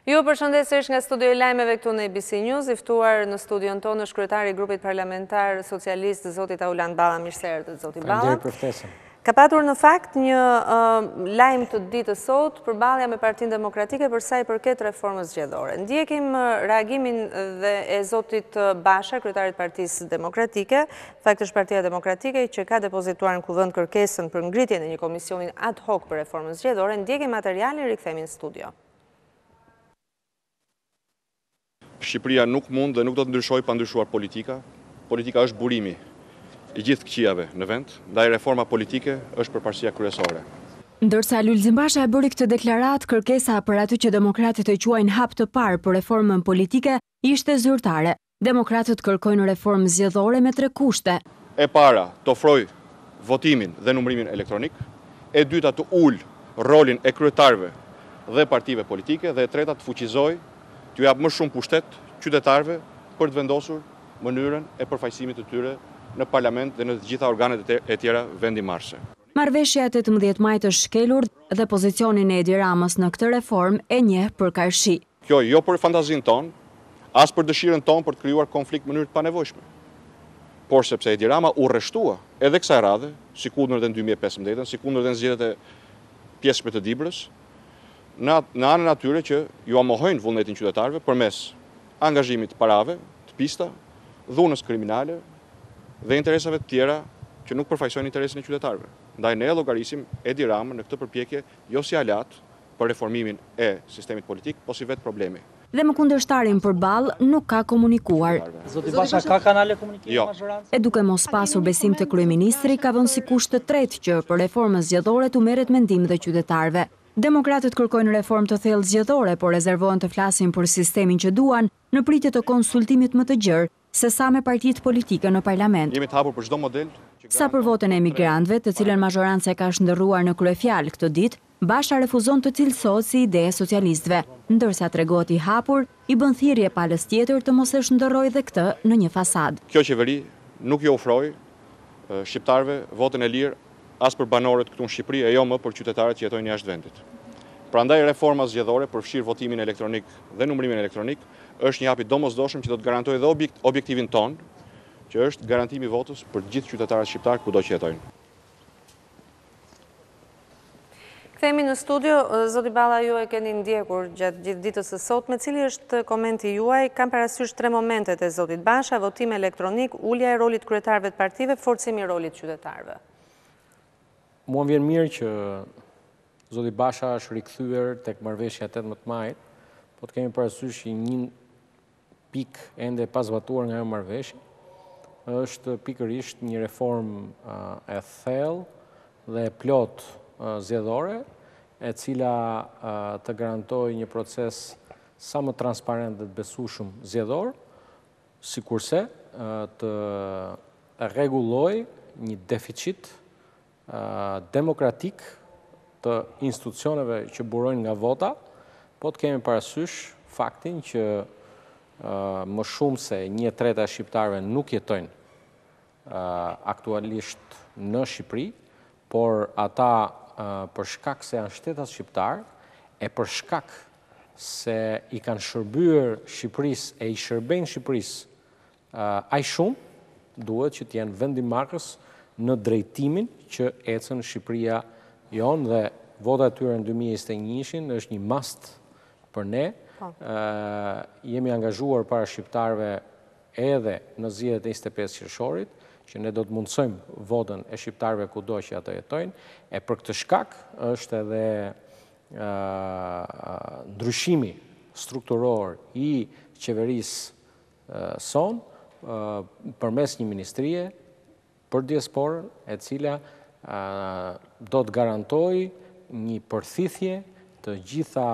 Ju përshëndesësh nga studio i lajmeve këtu në ABC News, i ftuar në studion tonë është kryetari i grupit parlamentar socialist, zoti Taulant Balla. Mirë se erdhët, zoti Balla. Faleminderit për ftesën. Ka patur në fakt një lajm të ditës sot përballja me Partinë Demokratike për sa i përket reformës zgjedhore. Ndjekim reagimin e zotit Basha, kryetarit Partisë Demokratike, fakt është Partia Demokratike që ka depozituar në kuvend kërkesën për ngritjen e një komisionin ad hoc për reformën zgjedhore. Ndjekim materialin, rikthehemi në studio. Shqipëria nuk mund dhe nuk do të ndryshojë pa ndryshuar politika. Politika është burimi i gjithë këqijave në vend, ndaj reforma politike është përparësia kryesore. Ndërsa Lulzim Basha e bëri këtë deklarat, kërkesa për aty që demokratët e quajnë hap të parë për reformën politike ishte zyrtare. Demokratët kërkojnë reformë zgjedhore me 3 kushte. E para, të ofrojë votimin dhe numërimin elektronik, e dyta të ulë rolin e kryetarëve dhe partive politike, dhe e treta të fuqizojë, t'ju jap më shumë pushtet qytetarëve për të vendosur mënyrën e përfaqësimit të tyre në parlament dhe në të gjitha organet e tjera vendimarrëse. Marrëveshja e 18 majit është shkelur dhe pozicionin e Edi Ramës në këtë reformë e njeh përkajshi. Kjo jo për fantazinë tonë, as për dëshirën tonë për të krijuar konflikt në mënyrë të panevojshme. Por sepse Edi Rama u rreshtua edhe kësaj radhe, si kundër në 2015, si kundër në zgjedhjet e pjesëme të Dibrës, në anën atyre që ju amohojnë vullnetin qytetarëve përmes angazhimit të parave, të pista, dhunës kriminale dhe interesave të tjera që nuk përfaqësojnë interesin e qytetarëve. Ndaj ne llogarisim Edi Ramën në këtë përpjekje jo si alat për reformimin e sistemit politik, po si vetë problemi. Dhe më kundërshtarin përballë nuk ka komunikuar. Zoti Basha ka kanale komunikimi mazhorancë? E duke mos pasur besim te kryeministri, ka vënë si kusht të tretë që për reformën zgjedhore tu merret mendim dhe qytetarëve. Demokratët kërkojnë reformë të thellë zgjedhore, por rezervohen të flasin për sistemin që duan në pritje të konsultimit më të gjerë se sa me partitë politike në parlament. Jemi të hapur për çdo model. Sa për votën e emigrantëve, të cilën mazhoranca e ka shndërruar në kryefjalë këtë ditë, Basha refuzon të cilësohet si ide e socialistëve, ndërsa tregohet i hapur, i bën thirrje palës tjetër të mos e shndërrojë dhe këtë në një fasadë. Kjo qeveri nuk i ofroi shqiptarëve votën e lirë as për banorët këtu në Shqipëri e jo më për qytetarët që jetojnë jashtë vendit. Prandaj reforma zgjedhore përfshir votimin elektronik dhe numërimin elektronik është një hap i domosdoshëm që do të garantojë dhe objektivin ton, që është garantimi i votës për të gjithë qytetarët shqiptar kudo që jetojnë. Kthehemi në studio, zoti Balla, ju e keni ndjekur gjatë gjithë ditës së sotme, cili është komenti juaj? Kam parasysh 3 momentet e zotit Basha: votim elektronik, ulja e rolit kryetarëve të partive, forcimi i rolit qytetarëve. Mua më vjen mirë që zoti Basha është rikthyer tek marrëveshja 18 majit, po të kemi parasysh një pikë ende pa zbatuar nga ajo marrëveshje, është pikërisht një reformë e thellë dhe e plot zgjedhore, e cila të garantojë një proces sa më transparent dhe të besueshëm zgjedhor, sikurse të rregullojë një deficit demokratik të institucioneve që burojnë nga vota, po të kemi parasysh faktin që më shumë se 1/3 e shqiptarëve nuk jetojnë aktualisht në Shqipëri, por ata për shkak se janë shtetas shqiptar e për shkak se i kanë shërbyer Shqipërisë e i shërbejnë Shqipërisë aq shumë, duhet që të jenë vendimarrës në drejtimin që ecën Shqipëria jonë, dhe vota e tyre në 2021 është një mast për ne. Jemi angazhuar para shqiptarëve edhe në zgjedhjet e 25 qershorit, që ne do të mundsojmë votën e shqiptarëve kudo që ata jetojnë, e për këtë shkak është edhe ndryshimi strukturor i qeverisë son përmes një ministrie për diasporën, e cila do të garantojë një përthithje të gjitha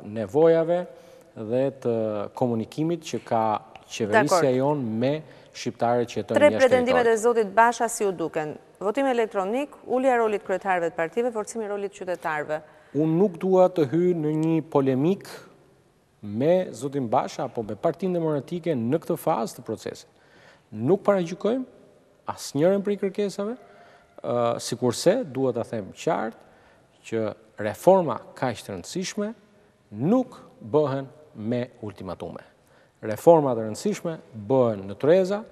nevojave dhe të komunikimit që ka qeverisja jonë me shqiptarët që jetojnë jashtë territorit. 3 pretendimet e zotit Basha si u duken: votim elektronik, ulja e rolit kryetarëve të partive, forcimi i rolit qytetarëve. Unë nuk dua të hyj në një polemik me zotin Basha apo me Partinë Demokratike në këtë fazë të procesit. Nuk paragjykojmë asnjërin prej kërkesave, sikurse duhet ta them qartë që reforma kaq të rëndësishme nuk bëhen me ultimatume. Reformat e rëndësishme bëhen në treza,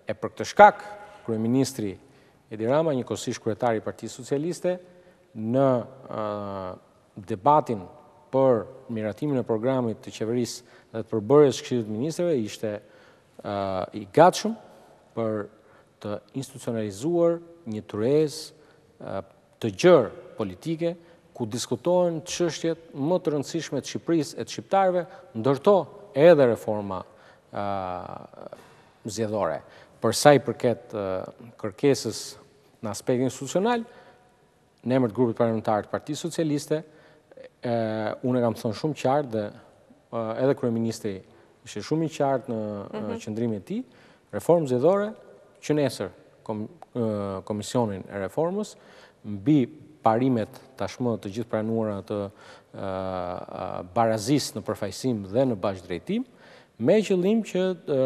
e për këtë shkak, Kryeministri Edi Rama, njëkohësisht kryetari i Partisë Socialiste, në debatin për miratimin e programit të qeverisë dhe të përbërjes Këshillit të Ministrave, ishte i gatshëm për të institucionalizuar një tryezë të gjerë politike, ku diskutohen çështjet më të rëndësishme të Shqipërisë e të shqiptarëve, ndërto edhe reforma zgjedhore. Për sa i përket kërkesës në aspektin institucional, në emër të grupit parlamentar të Partisë Socialiste, unë kam thënë shumë qartë dhe edhe kryeministri ishte shumë i qartë në qëndrimin e tij, reformë zgjedhore që nesër Komisionin e Reformës mbi parimet tashmë të gjithë pranuara të barazisë në përfaqësim dhe në bashkëdrejtim, me qëllim që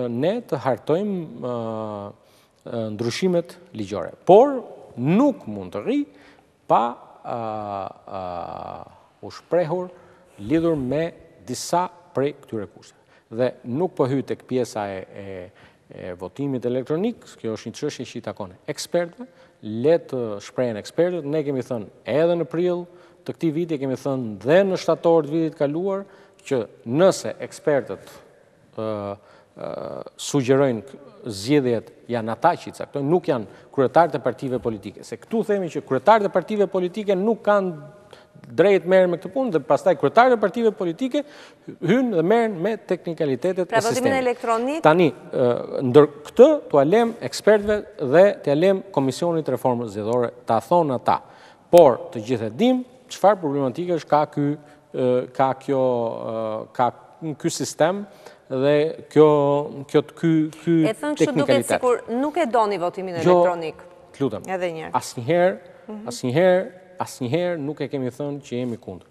ne të hartojmë ndryshimet ligjore. Por nuk mund të rri pa u shprehur lidhur me disa prej këtyre kushteve. Dhe nuk po hy tek pjesa e votimit elektronik, kjo është një çështje që i takon ekspertëve, le të shprehen ekspertët, ne kemi thënë edhe në prill të këtij viti, kemi thënë dhe në shtator të vitit kaluar, që nëse ekspertët sugjerojnë zgjedhjet janë ata që i caktojnë, nuk janë kryetarët e partive politike. Se këtu themi që kryetarët e partive politike nuk kanë drejt merren me këtë punë dhe pastaj kryetarët e partive politike hynë dhe merren me teknikalitetet e sistemit. Pra votimin elektronik. Tani, ndër këtë t'ua lëm ekspertëve dhe t'ia lëm Komisionit Reformës Zgjedhore ta thonë ata. Por të gjithë e dim çfarë problematike ka ky sistem dhe ky teknikalitet. E thënë kështu duket sikur nuk e doni votimin elektronik. Jo, lutem. Edhe një herë. Asnjëherë nuk e kemi thënë që jemi kundër.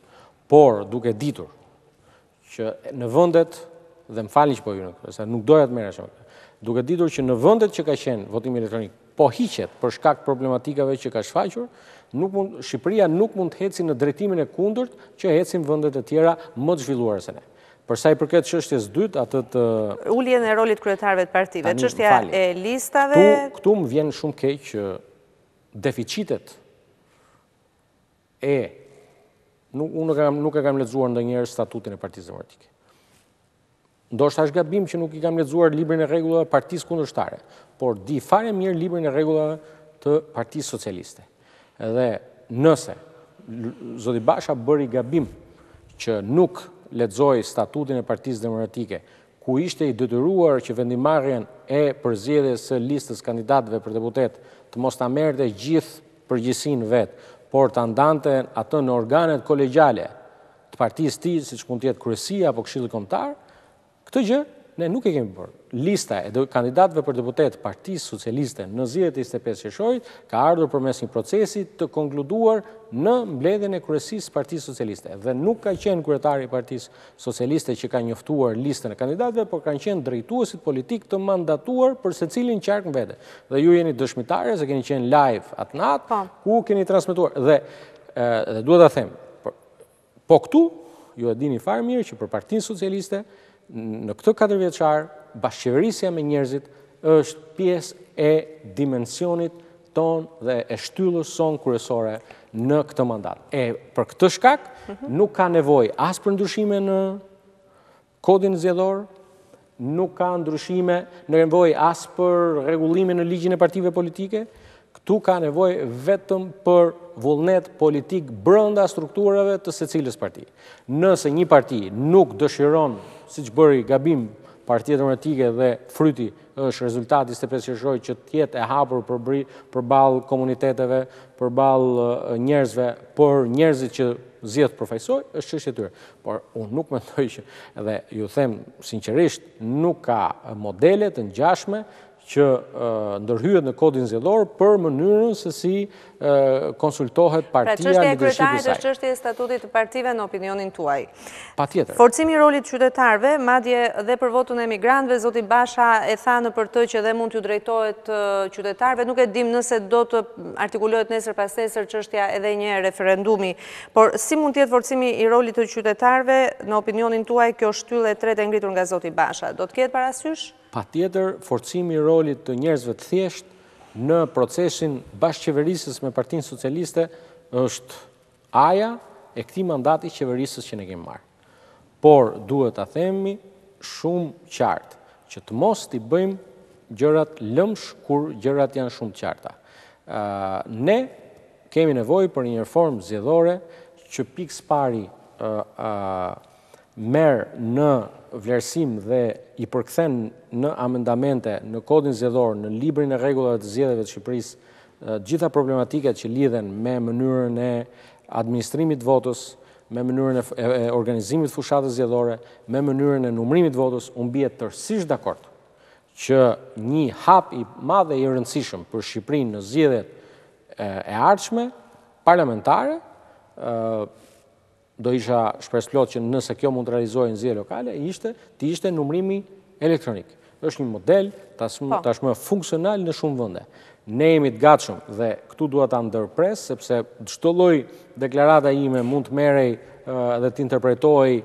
Por duke ditur që në vendet, dhe më falni që po hyn, se nuk doja të merresh me këtë. Duke ditur që në vendet që ka qenë votimi elektronik po hiqet për shkak problematikave që ka shfaqur, Shqipëria nuk mund të eci në drejtimin e kundërt që ecin vendet e tjera më të zhvilluara se ne. Për sa i përket çështjes dytë, atë të uljen e rolit kryetarëve të partive, çështja e listave. Këtu më vjen shumë keq që deficitet unë nuk e kam lexuar ndonjëherë statutin e Partisë Demokratike. Ndoshta është gabim që nuk i kam lexuar librin e rregullave të Partisë Kundërshtare, por di fare mirë librin e rregullave të Partisë Socialiste. Edhe nëse zoti Basha bëri gabim që nuk lexoi statutin e Partisë Demokratike, ku ishte i detyruar që vendimarrjen e përzgjedhjes së listës kandidatëve për deputet të mos ta merrte gjithë përgjegjësinë vet, por ta ndante atë në organet kolegjale të partisë tij, siç mund të jetë kryesia apo këshilli kombëtar, këtë gjë ne nuk e kemi bërë. Lista e kandidatëve për deputet Partisë Socialiste në zgjedhjet e 25 qershorit ka ardhur përmes një procesi të konkluduar në mbledhjen e kryesisë së Partisë Socialiste. Dhe nuk ka qenë kryetari i Partisë Socialiste që ka njoftuar listën e kandidatëve, por kanë qenë drejtuesit politik të mandatuar për secilin qark në vete. Dhe ju jeni dëshmitare se keni qenë live atë natë, ku keni transmetuar. Dhe duhet ta them, po këtu ju e dini fare mirë që për Partinë Socialiste në këtë 4 vjeçar, bashkëqeverisja me njerëzit është pjesë e dimensionit ton dhe e shtyllës son kryesore në këtë mandat. E për këtë shkak nuk ka nevojë as për ndryshime në kodin zgjedhor, nuk ka nevojë as për rregullime në ligjin e partive politike. Këtu ka nevojë vetëm për vullnet politik brenda strukturave të secilës parti. Nëse një parti nuk dëshiron, siç bëri gabim Partia Demokratike dhe fryti është rezultati 25 qershorit që të jetë e hapur përballë komuniteteve, përballë njerëzve, por njerëzit që zgjedh përfaqësoj, është çështje e tyre. Por unë nuk mendoj që, edhe ju them sinqerisht, nuk ka modele të ngjashme që ndërhyet në kodin zgjedhor për mënyrën se si konsultohet partia, leadershipi i saj. Pra çështja e kryetarit është çështja e statutit të partive në opinionin tuaj. Patjetër. Forcimi i rolit qytetarëve, madje dhe për votën e emigrantëve, zoti Basha e tha në për të që dhe mund t'ju drejtohet qytetarëve. Nuk e dim nëse do të artikulohet nesër pas nesër çështja edhe një referendumi, por si mund të jetë forcimi i rolit të qytetarëve në opinionin tuaj kjo shtyllë e tretë e ngritur nga zoti Basha? Do të ketë parasysh? Patjetër, forcimi i rolit të njerëzve të thjeshtë në procesin bashkëqeverisës me Partinë Socialiste është aja e këtij mandati qeverisës që ne kemi marrë. Por duhet ta themi shumë qartë që të mos t'i bëjmë gjërat lëmsh kur gjërat janë shumë të qarta. Ne kemi nevojë për një reformë zgjedhore që pikë pari merr në vlerësim dhe i përkthen në amendamente, në kodin zgjedhor, në librin e rregullave të zgjedhjeve të Shqipërisë, gjitha problematikat që lidhen me mënyrën e administrimit të votës, me mënyrën e organizimit të fushatës zgjedhore, me mënyrën e numërimit të votës, unë bie tërësisht dakord që një hap i madh dhe i rëndësishëm për Shqipërinë në zgjedhjet e ardhshme parlamentare, do isha shpresplot që nëse kjo mund të realizohej në zgjedhje lokale, ishte numërimi elektronik. Është një model tashmë funksional në shumë vende. Ne jemi të gatshëm dhe këtu dua ta ndërpres sepse çdo lloj deklarata ime mund të merrej dhe të interpretohej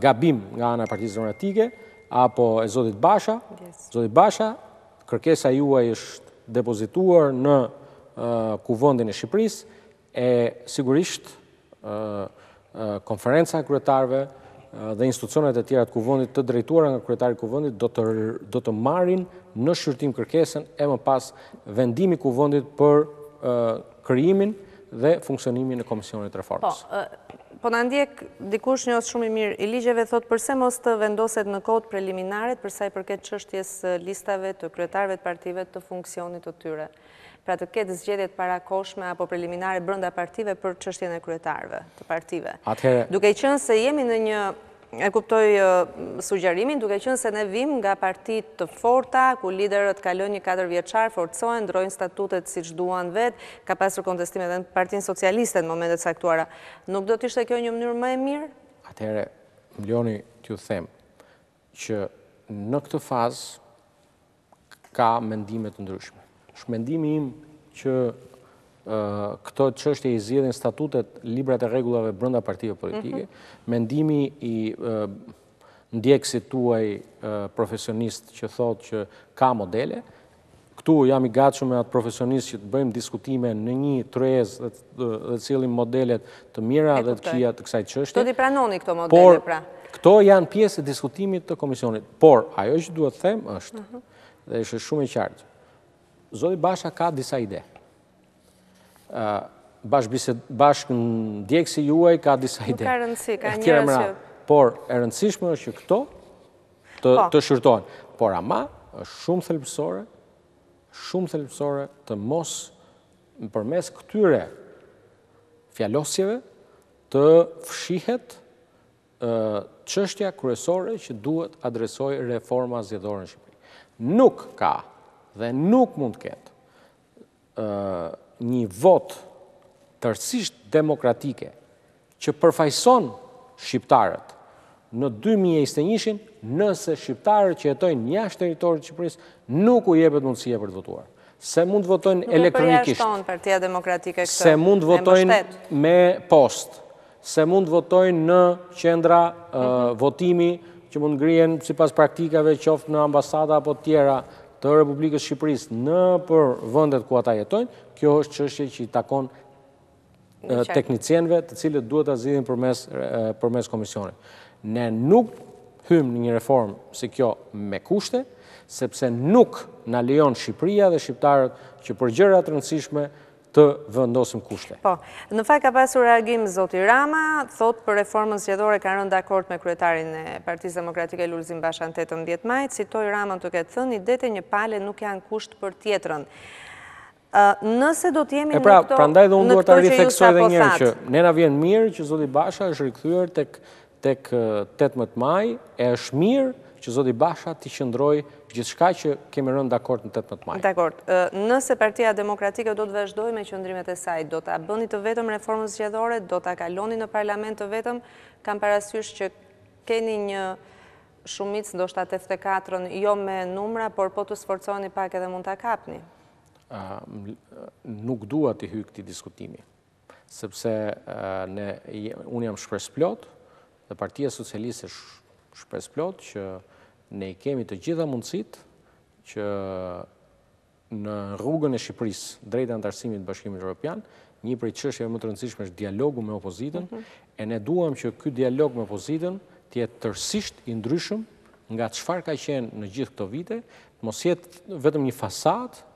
gabim nga ana e Partisë Demokratike apo e zotit Basha. Zoti Basha, kërkesa juaj është depozituar në Kuvendin e Shqipërisë e sigurisht konferenca e kryetarëve dhe institucionet e tjera të kuvendit të drejtuara nga kryetari i kuvendit do të marrin në shqyrtim kërkesën e më pas vendimi i kuvendit për krijimin dhe funksionimin e Komisionit të Reformës. Po na ndjek dikush njohës shumë i mirë i ligjeve, thot përse mos të vendoset në kohë preliminare për sa i përket çështjes listave të kryetarëve të partive të funksionit të tyre. Pra të ketë zgjedhjet parakoshme apo preliminare brenda partive për çështjen e kryetarëve të partive. Duke qenë se jemi në një, e kuptoj sugjerimin, duke qenë se ne vim nga partitë të forta, ku liderët kalojnë një 4 vjeçar, forcohen, ndrojnë statutet siç duan vetë, ka pasur kontestime edhe në Partinë Socialiste në momentet saktuara. Nuk do të ishte kjo një mënyrë më e mirë? Atëherë, Mlioni, t'ju them që në këtë fazë ka mendime të ndryshme. Mendimi im që këto çështje i zgjedhin statutet, librat e rregullave brenda partive politike, mendimi i ndjekësit tuaj profesionist që thotë që ka modele. Këtu jam i gatshëm me atë profesionist që të bëjmë diskutime në një tryezë dhe cilin modelet të mira dhe të këqija të kësaj çështje. Do t'i pranoni këto modele pra? Këto janë pjesë e diskutimit të komisionit. Por ajo që duhet të them është, dhe është shumë e qartë, zoti Basha ka disa ide. Bashkë ndjekësi juaj ka disa ide. Nuk ka rëndësi, ka njerëz që... Por e rëndësishme është që këto të shërtohen. Por ama është shumë thelbësore të mos përmes këtyre fjalosjeve të fshihet çështja kryesore që duhet adresoj reforma zgjedhore në Shqipëri. Nuk ka dhe nuk mund të ketë një vot tërësisht demokratike që përfaqëson shqiptarët në 2021 nëse shqiptarët që jetojnë jashtë territorit të Shqipërisë nuk u jepet mundësia për të votuar. Se mund të votojnë elektronikisht, Partia Demokratike këtë, se mund të votojnë me post, se mund të votojnë në qendra votimi që mund ngrihen sipas praktikave qoftë në ambasada apo tjera të Republikës Shqipërisë në për vendet ku ata jetojnë, kjo është çështje që i takon teknicienëve të cilët duhet ta zgjidhin përmes komisionit. Ne nuk hym në një reformë si kjo me kushte, sepse nuk na lejon Shqipëria dhe shqiptarët që për gjëra të rëndësishme të vendosim kushte. Po, në fakt ka pasur reagim zoti Rama, thot për reformën zgjedhore ka rënë dakord me kryetarin e Partisë Demokratike Lulzim Basha në 18 maj, citoj Ramën të ketë thënë, idet e një pale nuk janë kusht për tjetrën. Nëse do të jemi në këto prandaj dhe unë duhet ta që ju ritheksoj edhe sapo një herë thatë. që ne na vjen mirë që zoti Basha është rikthyer tek 18 maj, e është mirë që zoti Basha t'i qëndroj gjithçka që kemi rënë dakord në 18 maj. Dakord. Nëse Partia Demokratike do të vazhdojë me qëndrimet e saj, do ta bëni të vetëm reformën zgjedhore, do ta kaloni në parlament të vetëm, kam parasysh që keni një shumicë, ndoshta 84-ën, jo me numra, por po të sforconi pak edhe mund ta kapni. Nuk dua të hyj këtij diskutimi, sepse unë jam shpresplot dhe Partia Socialiste shpresplot që ne kemi të gjitha mundësitë që në rrugën e Shqipërisë drejt anëtarësimit të Bashkimit Evropian, një prej çështjeve më të rëndësishme është dialogu me opozitën, e ne duam që ky dialog me opozitën të jetë tërësisht i ndryshëm nga çfarë ka qenë në gjithë këto vite, mos jetë vetëm një fasadë,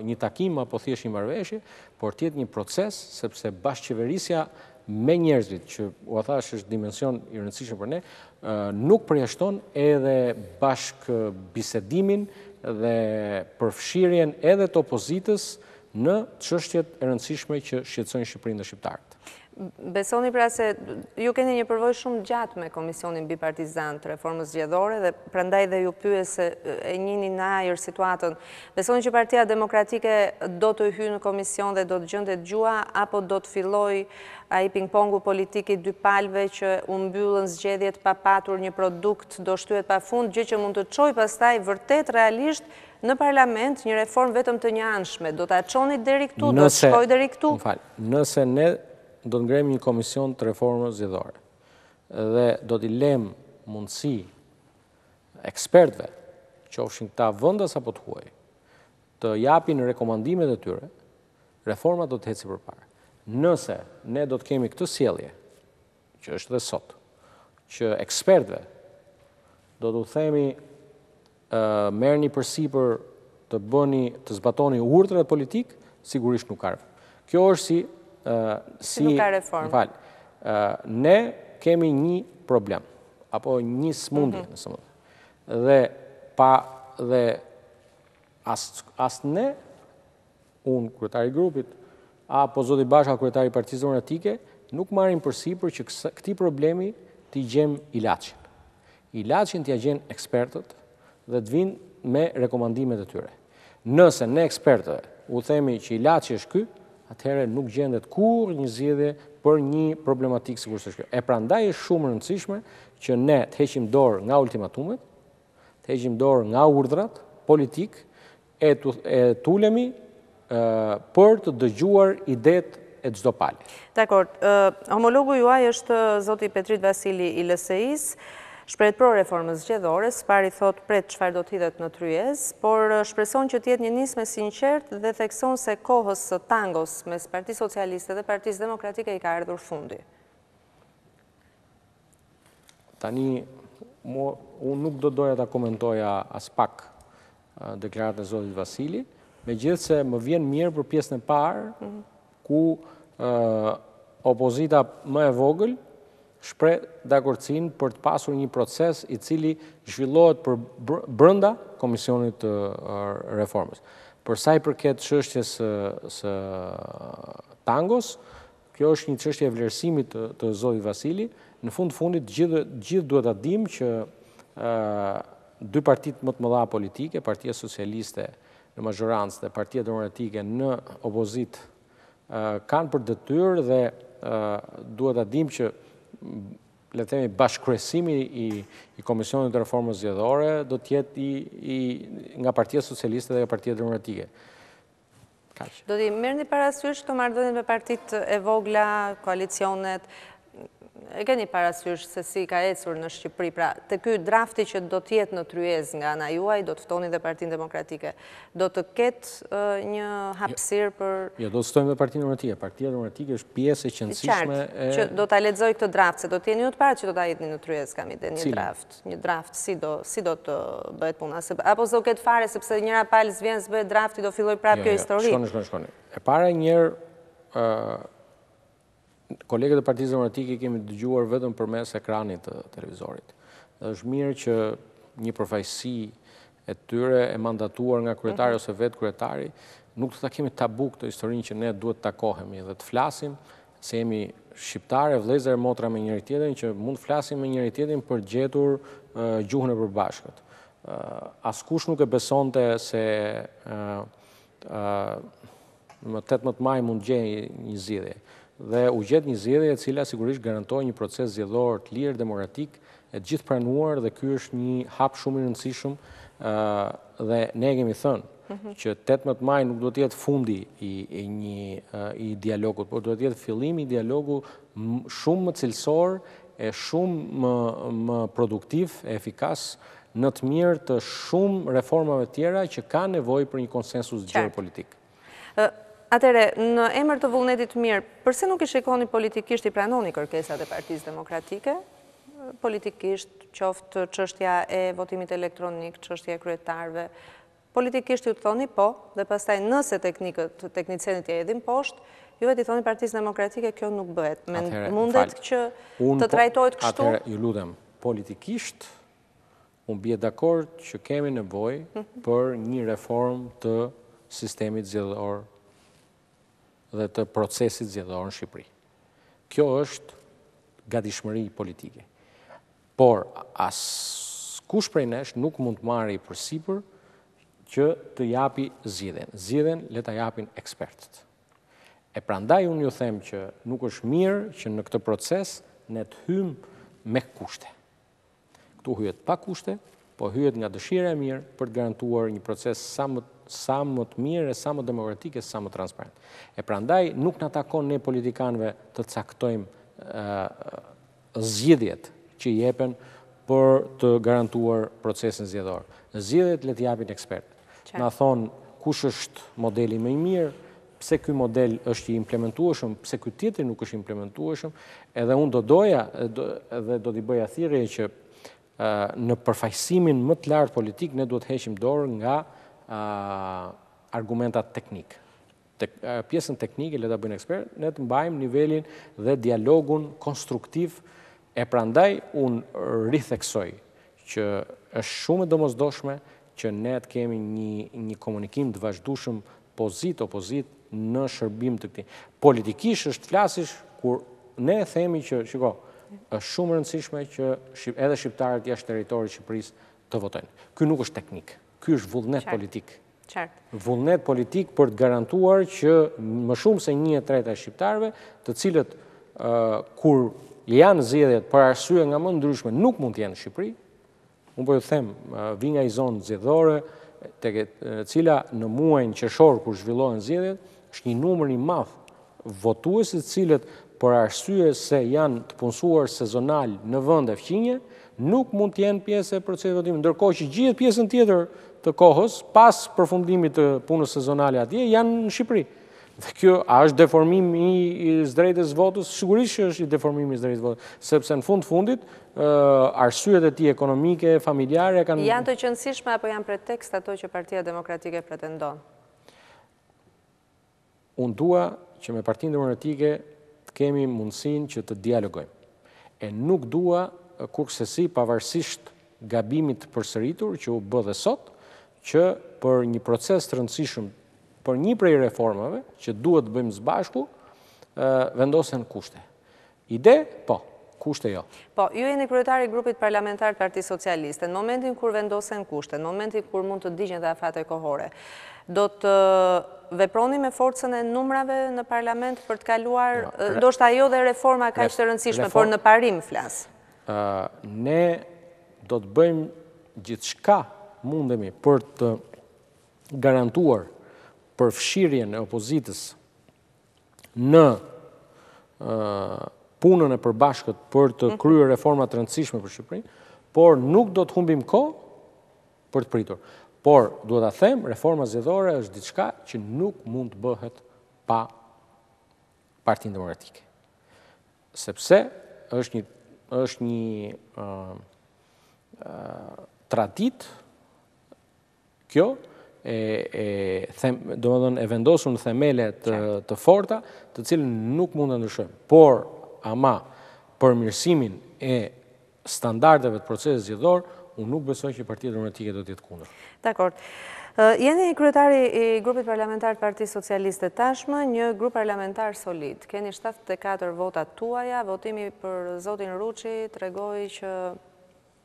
një takim apo thjesht një marrëveshje, por të jetë një proces, sepse bashkëqeverisja me njerëzit, që u thash është dimension i rëndësishëm për ne, nuk përjashton edhe bashkëbisedimin dhe përfshirjen edhe të opozitës në çështjet e rëndësishme që shqetësojnë Shqipërinë dhe shqiptarët. Besoni pra se ju keni një përvojë shumë gjatë me Komisionin Bipartizan të Reformës Zgjedhore dhe prandaj dhe ju pyes se e njihni në ajër situatën. Besoni që Partia Demokratike do të hyjë në komision dhe do të gjendet gjua apo do të fillojë ai ping-pongu politik i dy palëve që u mbyllën zgjedhjet pa patur një produkt, do shtyhet pafund, gjë që mund të çojë pastaj vërtet realisht në parlament një reformë vetëm të njëanshme. Do ta çoni deri këtu, do të shkojë deri këtu. Nëse ne do të ngrejmë një komision të reformës zgjedhore dhe do t'i lëm mundësi ekspertëve, qofshin këta vendas apo të huaj, të japin rekomandimet e tyre, reforma do të ecë përpara. Nëse ne do të kemi këtë sjellje, që është dhe sot, që ekspertëve do t'u themi merrni përsipër të zbatoni urdhrat politik, sigurisht nuk ka. Kjo është si nuk ka reformë. Ne kemi një problem, apo një smundje, dhe as ne, unë, kryetari i grupit, apo zoti Basha, kryetari i Partisë Demokratike, nuk marrim përsipër që këtij problemi t'i gjejmë ilaçin. Ilaçin t'i gjejnë ekspertët dhe të vinë me rekomandimet e tyre. Nëse ne ekspertëve u themi që ilaçi është ky, atëherë nuk gjendet kurrë një zgjidhje për një problematikë sikur se kjo. E prandaj është shumë e rëndësishme që ne të heqim dorë nga ultimatumet, të heqim dorë nga urdhrat politik, e tulemi për të dëgjuar idetë e çdo palë. Dakor, homologu juaj është zoti Petrit Vasili i LSI-s. Shpreh pro reformës zgjedhore, pari thot pret çfarë do të hidhet në tryez, por shpreson që të jetë një nismë sinqert dhe thekson se kohës së tangos mes Partisë Socialiste dhe Partisë Demokratike i ka ardhur fundi. Tani, unë nuk do doja ta komentoja as pak deklaratën e zotit Vasili, megjithëse më vjen mirë për pjesën e parë, ku opozita më e vogël shpreh dakordsinë për të pasur një proces i cili zhvillohet për brenda Komisionit të Reformës. Për sa i përket çështjes së tangos, kjo është një çështje e vlerësimit të zotit Vasili. Në fundit gjithë duhet ta dimë që dy partitë më të mëdha politike, Partia Socialiste në majorancë dhe Partia Demokratike në opozitë, kanë për detyrë dhe duhet ta dimë që le të themi bashkëkryesimi i Komisionit të Reformës Zgjedhore do të jetë nga Partia Socialiste dhe nga Partia Demokratike. Do t'i merrni parasysh të marrëdhëniet me partitë e vogla, koalicionet, e keni parasysh se si ka ecur në Shqipëri, pra te ky drafti që do të jetë në tryez nga ana juaj, do të ftoni dhe Partinë Demokratike, do të ketë një hapësirë për... Jo, do të ftojmë dhe Partinë Demokratike. Partia Demokratike është pjesë e qëndësishme e... Që do ta lexoj këtë draft, se do të jeni ju të parë që do ta jepni në tryez, kam ide, një draft, si do të bëhet puna, apo s'do ketë fare sepse njëra palë s'vjen s'bëhet drafti, do filloj prapë kjo histori. Shkoni. E para njëherë kolegët e Partisë Demokratike kemi dëgjuar vetëm përmes ekranit të televizorit. Dhe është mirë që një përfaqësi e tyre e mandatuar nga kryetari ose vetë kryetari, nuk të ta kemi tabu këtë historinë që ne duhet të takohemi dhe të flasim se jemi shqiptare, vëllezër e motra me njëri tjetrin, që mund flasim me njëri tjetrin për gjetur gjuhën e përbashkët. Askush nuk e besonte se më 18 maj mund gjej një zgjedhje. Dhe u gjet një zgjedhje e cila sigurisht garantoi një proces zgjedhor të lirë, demokratik, e gjithë pranuar, dhe ky është një hap shumë i rëndësishëm, dhe ne kemi thënë që 18 maj nuk do të jetë fundi i dialogut, por do të jetë fillimi i dialogu shumë më cilësor e shumë më produktiv e efikas në të mirë të shumë reformave tjera që ka nevojë për një konsensus gjeopolitik. Atëre, në emër të vullnetit mirë, përse nuk i shikoni politikisht, i pranoni kërkesat e Partisë Demokratike? Politikisht, qoftë çështja e votimit elektronik, çështja e kryetarëve, politikisht ju të thoni po, dhe pastaj nëse teknicenit e edhin poshtë, juve t'i thoni Partisë Demokratike kjo nuk bëhet. Mundet që të trajtojt kështu? Atëherë, ju lutem, politikisht, unë bie dakord që kemi nevojë për një reform të sistemit zgjedhor dhe të procesit zgjedhor në Shqipëri. Kjo është gatishmëri politike. Por askush prej nesh nuk mund të marrë përsipër që të japi zgjedhjen. Zgjedhjen le ta japin ekspertët. E prandaj unë ju them që nuk është mirë që në këtë proces ne të hymë me kushte. Këtu hyet pa kushte, po hyet nga dëshira e mirë për të garantuar një proces sa më të mirë, sa më demokratik e sa më transparent. E prandaj nuk na takon ne politikanëve të caktojmë zgjedhjet që jepen për të garantuar procesin zgjedhor. Zgjedhjet le të japin ekspertë. Na thonë kush është modeli më i mirë, pse ky model është i implementueshëm, pse ky tjetri nuk është implementueshëm, edhe unë do doja dhe do t'i bëja thirrje që në përfaqësimin më të lartë politik ne duhet heqim dorë nga argumentat teknik. Pjesën teknike le ta bëjnë ekspert, ne të mbajmë nivelin dhe dialogun konstruktiv, e prandaj unë ritheksoj që është shumë e domosdoshme që ne të kemi një komunikim të vazhdueshëm pozit-opozit në shërbim të këtij. Politikisht është flasish kur ne themi që, shiko, është shumë rëndësishme që edhe shqiptarët jashtë territorit të Shqipërisë të votojnë. Ky nuk është teknik, ky është vullnet politik. Vullnet politik për të garantuar që më shumë se 1/3 e shqiptarëve, të cilët kur janë zgjedhjet për arsye nga më ndryshme nuk mund të jenë në Shqipëri. Unë po ju them, vi nga i zonë zgjedhore, cila në muajin qershor kur zhvillohen zgjedhjet, është një numër i madh votuesit të cilët për arsye se janë të punësuar sezonal në vende fqinje, nuk mund të jenë pjesë e procesit votimit, ndërkohë që gjithë pjesën tjetër të kohës, pas përfundimit të punës sezonale atje, janë në Shqipëri. Dhe kjo, a është deformim i drejtës votës? Sigurisht që është i deformim i drejtës votës, sepse në fundit, arsyet e tij ekonomike, familjare kanë... Janë të qëndësishme apo janë pretekst ato që Partia Demokratike pretendon? Unë dua që me Partinë Demokratike të kemi mundësinë që të dialogojmë. E nuk dua kurrësesi pavarësisht gabimit të përsëritur që u bë dhe sot, që për një proces të rëndësishëm, për një prej reformave që duhet të bëjmë së bashku, vendosen kushte. Ide, po, kushte jo. Po, ju jeni kryetari i grupit parlamentar të Partisë Socialiste. Në momentin kur vendosen kushte, në momentin kur mund të digjen dhe afate kohore, do të veproni me forcën e numrave në parlament për të kaluar, ndoshta jo dhe reforma kaq të rëndësishme, por në parim flas. Ne do të bëjmë gjithçka mundemi për të garantuar përfshirjen e opozitës në punën e përbashkët për të kryer reforma të rëndësishme për Shqipërinë, por nuk do të humbim kohë për të pritur. Por, duhet ta them, reforma zgjedhore është diçka që nuk mund të bëhet pa Partinë Demokratike. Sepse është një traditë kjo, domethënë e vendosur në themele të forta, të cilën nuk mund të ndryshojmë. Por, ama, përmirësimin e standardeve të procesit zgjedhor, unë nuk besoj që Partia Demokratike do t'jetë kundër. Dakor. Jeni kryetari i grupit parlamentar të Partisë Socialiste tashmë, një grup parlamentar solid. Keni 74 votat tuaja, votimi për zotin Ruçi tregoi që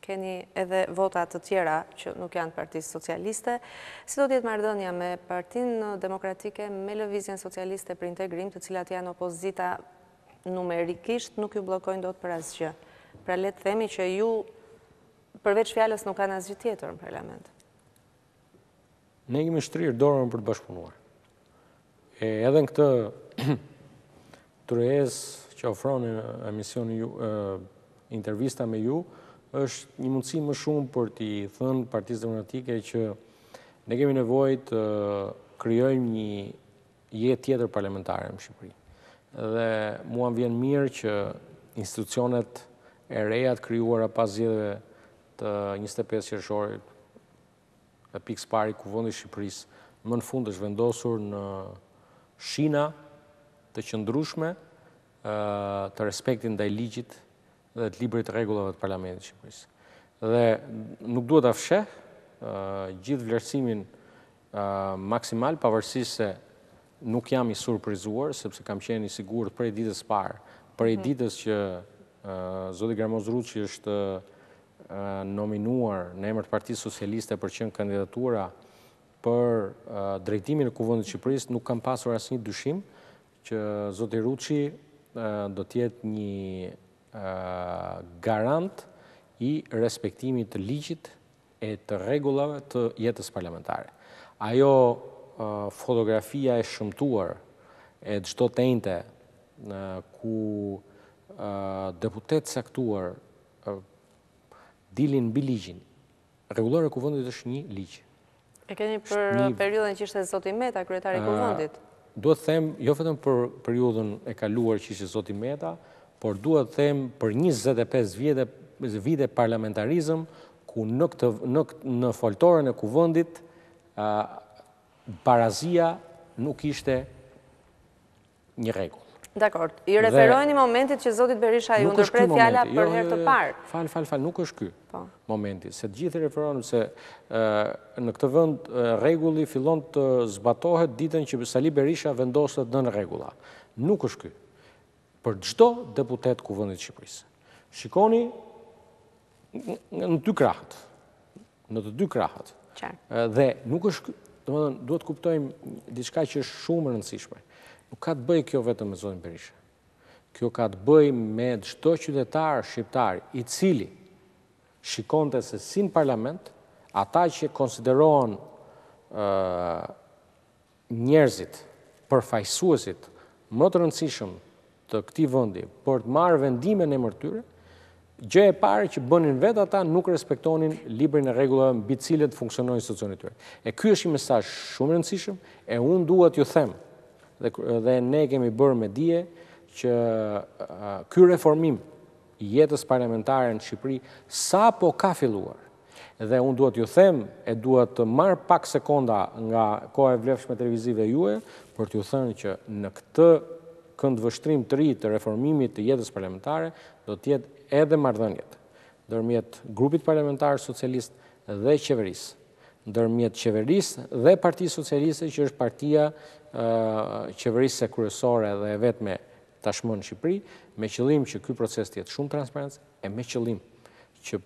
keni edhe votat të tjera që nuk janë Partisë Socialiste. Si do t'jetë marrëdhënia me Partinë Demokratike, me Lëvizjen Socialiste për Integrim, të cilat janë opozita numerikisht, nuk ju bllokojnë dot për asgjë. Pra le të themi që ju përveç fjalës nuk kanë asgjë tjetër në parlament. Ne kemi shtrirë dorën për të bashkëpunuar. Edhe në këtë tryezë që ofron emisioni ju, intervista me ju, është një mundësi më shumë për t'i thënë Partisë Demokratike që ne kemi nevojë të krijojmë një jetë tjetër parlamentare në Shqipëri. Dhe mua vjen mirë që institucionet e reja të krijuara pas zgjedhjeve të 25 qershorit, e pikës pari Kuvendi i Shqipërisë më në fund është vendosur në shina të qëndrueshme të respektit ndaj ligjit dhe të librit të rregullave të Parlamentit të Shqipërisë. Dhe nuk duhet ta fsheh gjithë vlerësimin maksimal, pavarësisht se nuk jam i surprizuar, sepse kam qenë i sigurt prej ditës parë, prej ditës që zoti Gramoz Ruçi është nominuar në emër të Partisë Socialiste për qenë kandidatura për drejtimin e Kuvendit të Shqipërisë, nuk kam pasur asnjë dyshim që zoti Ruçi do të jetë një garant i respektimit të ligjit e të rregullave të jetës parlamentare. Ajo fotografia e shëmtuar e çdo tente ku deputet caktuar dilin mbi ligjin. Rregullori i Kuvendit është një ligj. E keni për periudhën që ishte zoti Meta, kryetari i Kuvendit? Duhet të them, jo vetëm për periudhën e kaluar që ishte zoti Meta, por duhet të them për 25 vite parlamentarizëm, ku në foltorën e Kuvendit barazia nuk ishte një rregull. Dakor. I referojnë momentit që zotit Berisha ju ndërpret fjala për herë të parë. Fal, nuk është ky momenti. Se të gjithë referojnë se në këtë vend rregulli fillon të zbatohet ditën që Sali Berisha vendoset nën rregulla. Nuk është ky. Për çdo deputet Kuvendit të Shqipërisë. Shikoni në dy krahët. Në të dy krahët. Dhe nuk është, domethënë, duhet kuptojmë diçka që është shumë e rëndësishme. Nuk ka të bëjë kjo vetëm me zotin Berisha. Kjo ka të bëjë me çdo qytetar shqiptar i cili shikonte se si në parlament, ata që konsiderohen njerëzit, përfaqësuesit më të rëndësishëm të këtij vendi për të marrë vendime në emër tyre, gjë e parë që bënin vetë ata nuk respektonin librin e rregullave mbi të cilët funksionojnë institucionet e tyre. E ky është një mesazh shumë i rëndësishëm e unë duhet t'ju them dhe ne kemi bërë me dije që ky reformim i jetës parlamentare në Shqipëri sapo ka filluar. Dhe unë duhet ju them e duhet të marr pak sekonda nga koha e vlefshme televizive juaj për t'ju thënë që në këtë këndvështrim të ri të reformimit të jetës parlamentare do të jetë edhe marrëdhëniet ndërmjet grupit parlamentar socialist dhe qeverisë, ndërmjet qeverisë dhe Partisë Socialiste që është partia qeverisë kryesore dhe e vetme tashmë në Shqipëri, me qëllim që ky proces të jetë shumë transparent e me qëllim që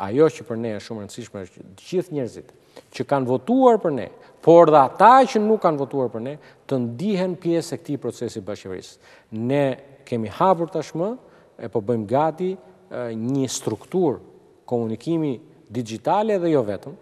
ajo që për ne është shumë e rëndësishme është që të gjithë njerëzit që kanë votuar për ne, por dhe ata që nuk kanë votuar për ne, të ndihen pjesë e këtij procesi bashkëqeverisë. Ne kemi hapur tashmë e po bëjmë gati një strukturë komunikimi digjitale dhe jo vetëm,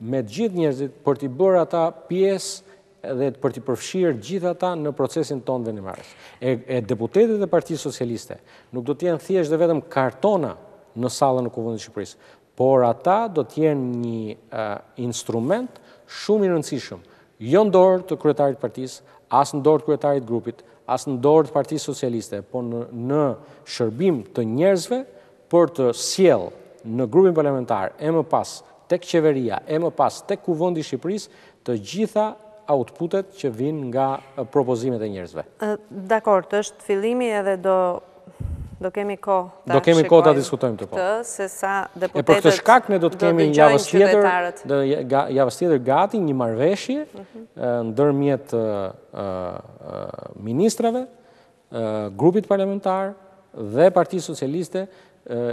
me të gjithë njerëzit për t'i bërë ata pjesë dhe për t'i përfshirë gjithë ata në procesin tonë vendimarrës. E deputetët e Partisë Socialiste nuk do t'jenë thjesht dhe vetëm kartona në sallën e Kuvendit të Shqipërisë, por ata do t'jenë një instrument shumë i rëndësishëm, jo në dorë të kryetarit të partisë, as në dorë të kryetarit të grupit, as në dorë të Partisë Socialiste, por në shërbim të njerëzve për të sjellë në grupin parlamentar, e më pas tek qeveria, e më pas tek Kuvendi i Shqipërisë, të gjitha outputet që vinë nga propozimet e njerëzve. Dakor, është fillimi edhe Do kemi kohë Do kemi kohë ta diskutojmë të po. Se sa deputetët E për këtë shkak ne do të kemi javës tjetër gati një marrëveshje ndërmjet ministrave, grupit parlamentar dhe Partisë Socialiste,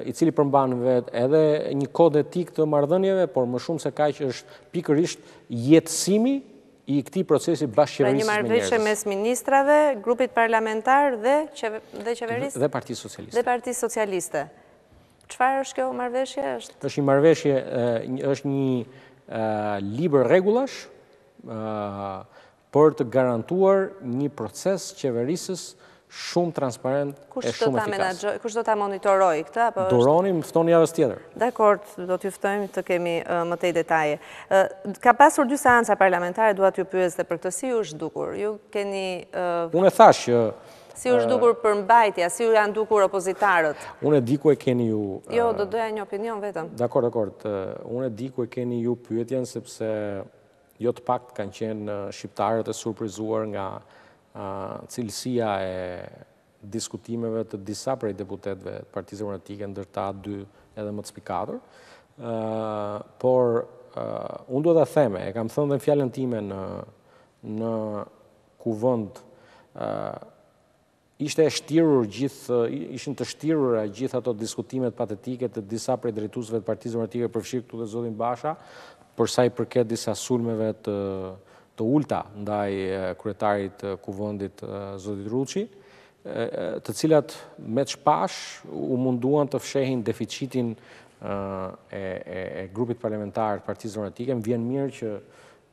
i cili përmban vetë edhe një kod etik të marrëdhënieve, por më shumë se kaq është pikërisht jetësimi i këtij procesi bashkëqeverisë me njerëzit. Një marrëveshje mes ministrave, grupit parlamentar dhe qeverisë? Dhe Partisë Socialiste. Dhe Partisë Socialiste. Çfarë është kjo marrëveshje? Është një marrëveshje, është një libër rregullash për të garantuar një proces qeverisës shumë transparent e shumë efikas. Kush do ta monitorojë këtë? Duroni më ftoni javës tjetër. Dakor, do t'ju ftojmë të kemi më tej detaje. Ka pasur dy seanca parlamentare, dua t'ju pyes dhe për këtë, si u është dukur? Ju keni... Unë e thash që... Si u është dukur për mbajtja, si u janë dukur opozitarët? Unë e di ku e keni ju... Jo, do doja një opinion vetëm. Dakor. Unë e di ku e keni ju pyetjen, sepse jo të pakt kanë qenë shqiptarët e surprizuar nga cilësia e diskutimeve të disa prej deputetëve të Partisë Demokratike, ndërta dy edhe më të spikatur. Por unë do ta them, e kam thënë dhe në fjalën time në kuvend, ishin të shtirura gjithë ato diskutimet patetike të disa prej drejtuesve të Partisë Demokratike, përfshirë këtu dhe zotin Basha, për sa i përket disa sulmeve të ulta ndaj kryetarit kuvendit zotit Ruçi, të cilat me shpash u munduan të fshehin deficitin e grupit parlamentar të Partisë Demokratike. Më vjen mirë që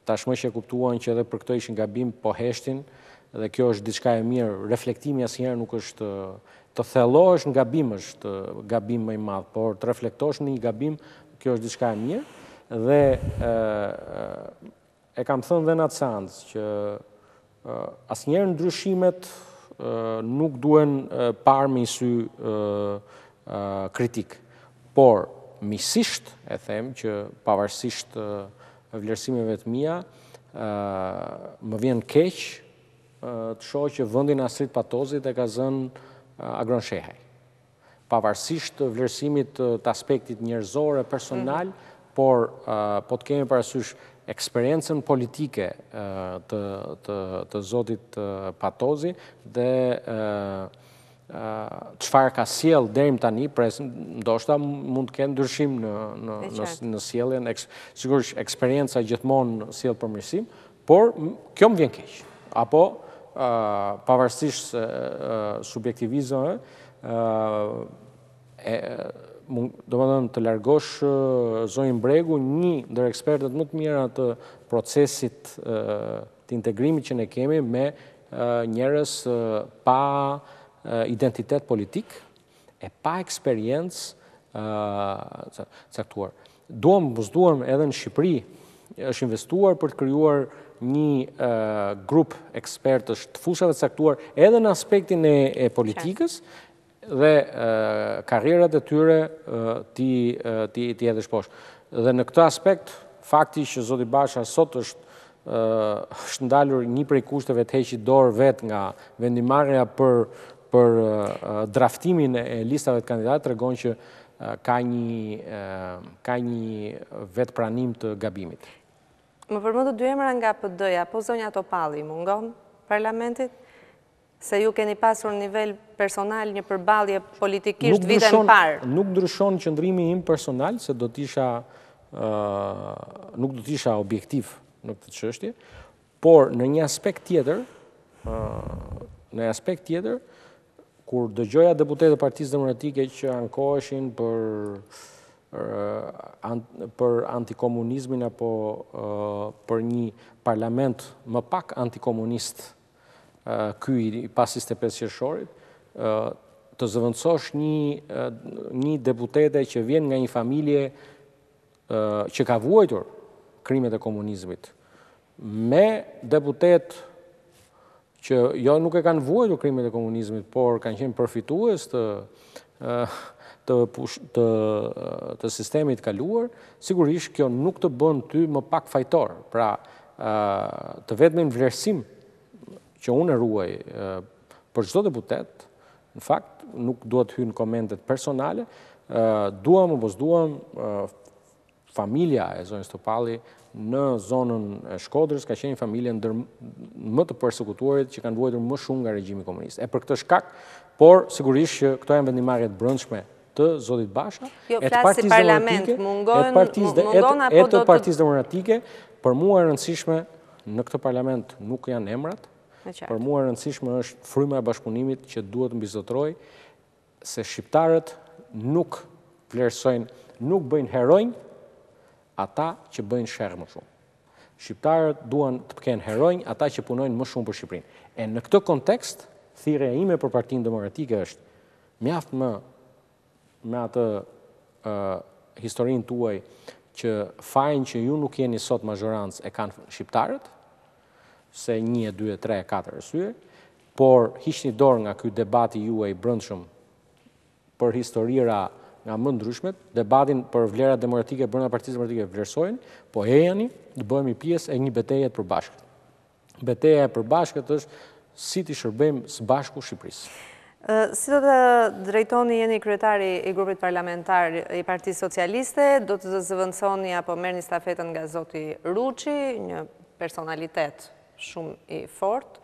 tashmë që kuptuan që edhe për këto ishin gabim, po heshtin, dhe kjo është diçka e mirë. Reflektimi asnjëherë nuk është të thellohesh në gabim, është gabim më i madh, por të reflektosh në një gabim, kjo është diçka e mirë. Dhe e kam thënë dhe në atë seancë që asnjëherë ndryshimet nuk duhen parë me sy kritik, por misisht e them që pavarësisht vlerësimeve të mia, më vjen keq të shoh që vendin e Astrid Patozit e ka zënë Agron Shehaj. Pavarësisht vlerësimit të aspektit njerëzor e personal, por po të kemi parasysh eksperiencën politike të zotit Patozi dhe çfarë ka sjell deri më tani, ndoshta mund të kenë ndryshim në sjelljen, sigurisht eksperjenca gjithmonë sjell përmirësim, por kjo më vjen keq. Apo pavarësisht subjektivizmeve, domethënë të largosh zonjën Bregu, një ndër ekspertët më të mira të procesit të integrimit që ne kemi me njerëz pa identitet politik e pa eksperiencë caktuar. Duam edhe në Shqipëri është investuar për të krijuar një grup ekspertësh të fushave të caktuar edhe në aspektin e politikës, dhe karrierat e tyre ti hedhësh poshtë. Dhe në këtë aspekt, fakti që zoti Basha sot është ndalur një prej kushteve të heqë dorë vetë nga vendimarrja për draftimin e listave të kandidatë, tregon që ka një vetë pranim të gabimit. Më përmendë dy emra nga PD-ja, po zonja Topalli mungon parlamentit? Se ju keni pasur në nivel personal një përballje politikisht vitën parë. Nuk ndryshon qëndrimi im personal, se nuk do të isha objektiv në këtë çështje, por në një aspekt tjetër, kur dëgjoja deputetët e Partisë Demokratike që ankoheshin për antikomunizmin apo për një parlament më pak antikomunist, ky pas 25 qershorit, të zëvendësosh një deputete që vjen nga një familje që ka vuajtur krimet e komunizmit, me deputet që jo nuk e kanë vuajtur krimet e komunizmit, por kanë qenë përfitues të sistemit kaluar, sigurisht kjo nuk të bën ty më pak fajtor. Pra, të vetmin vlerësim që unë e ruaj për çdo deputet Në fakt, nuk duhet hynë komentet personale, duam apo s'duam, familja e zonës Topalli në zonën e Shkodrës ka qenë familja ndër më të persekutuarit që kanë vuajtur më shumë nga regjimi komunist. E për këtë shkak, por sigurisht që këto janë vendimarrjet brendshme të zotit Basha, jo, flas si parlament, mungon e të Partisë Demokratike, për mua e rëndësishme në këtë parlament nuk janë emrat, për mua e rëndësishme është fryma e bashkëpunimit që duhet mbizotëroj se shqiptarët nuk vlerësojnë, nuk bëjnë heronj ata që bëjnë sherrë më shumë. Shqiptarët duan të kenë heronj ata që punojnë më shumë për Shqipërinë. E në këtë kontekst, thirrja ime për Partinë Demokratike është mjaft me atë historinë tuaj që fajin që ju nuk jeni sot mazhorancë e kanë shqiptarët, se 1, 2, 3, 4 arsye, por hiqni dorë nga ky debati juaj brendshëm për historira nga më ndryshmet, debatin për vlerat demokratike brenda Partisë Demokratike vlerësojnë, po ejani të bëhemi pjesë e një beteje të përbashkët. Beteja e përbashkët është si t'i shërbejmë së bashku Shqipërisë. Si do të drejtoni, jeni kryetari i grupit parlamentar i Partisë Socialiste, do të zëvendësoni apo merrni stafetën nga zoti Ruçi, një personalitet shumë i fortë.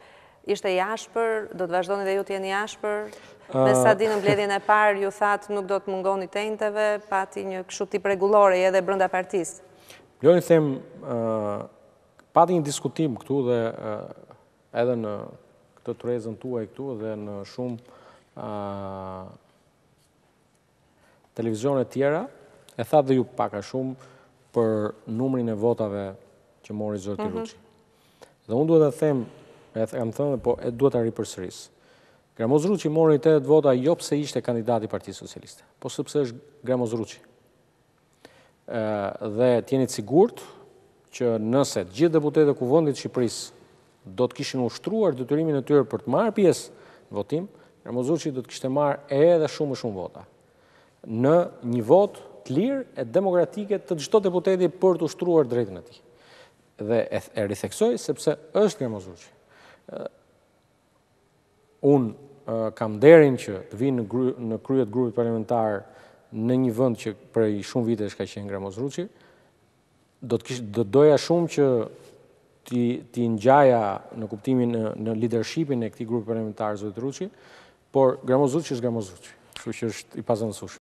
Ishte i ashpër, do të vazhdoni dhe ju të jeni i ashpër? Me sa di në mbledhjen e parë, ju thatë nuk do të mungoni tenteve, pati një kështu tip rregullore edhe brenda partisë. Loni them, pati një diskutim këtu dhe edhe në këtë tërezën tuaj këtu dhe në shumë televizione tjera, e thatë dhe ju paka shumë për numrin e votave që mori zoti Ruçi. Dhe unë duhet të them, e kam thënë, po e duhet të ripërsëris. Gramoz Ruçi mori 80 vota jo pse ishte kandidati i Partisë Socialiste, po sepse është Gramoz Ruçi. Dhe t'jeni të sigurt që nëse të gjithë deputetët e Kuvendit të Shqipërisë do të kishin ushtruar detyrimin e tyre për të marrë pjesë në votim, Gramoz Ruçi do të kishte marrë edhe shumë më shumë vota. Në një votë të lirë e demokratike të çdo deputeti për të ushtruar drejtën e tij. Dhe e ritheksoj sepse është Gramoz Ruçi. Unë kam nderin që të vi në krye të grupit parlamentar në një vend që prej shumë vitesh ka qenë Gramoz Ruçi, do doja shumë që ti ngjaja në kuptimin në leadershipin e këtij grupi parlamentar zotit Ruçi, por Gramoz Ruçi është Gramoz Ruçi, kështu që është i pazëvendësueshëm.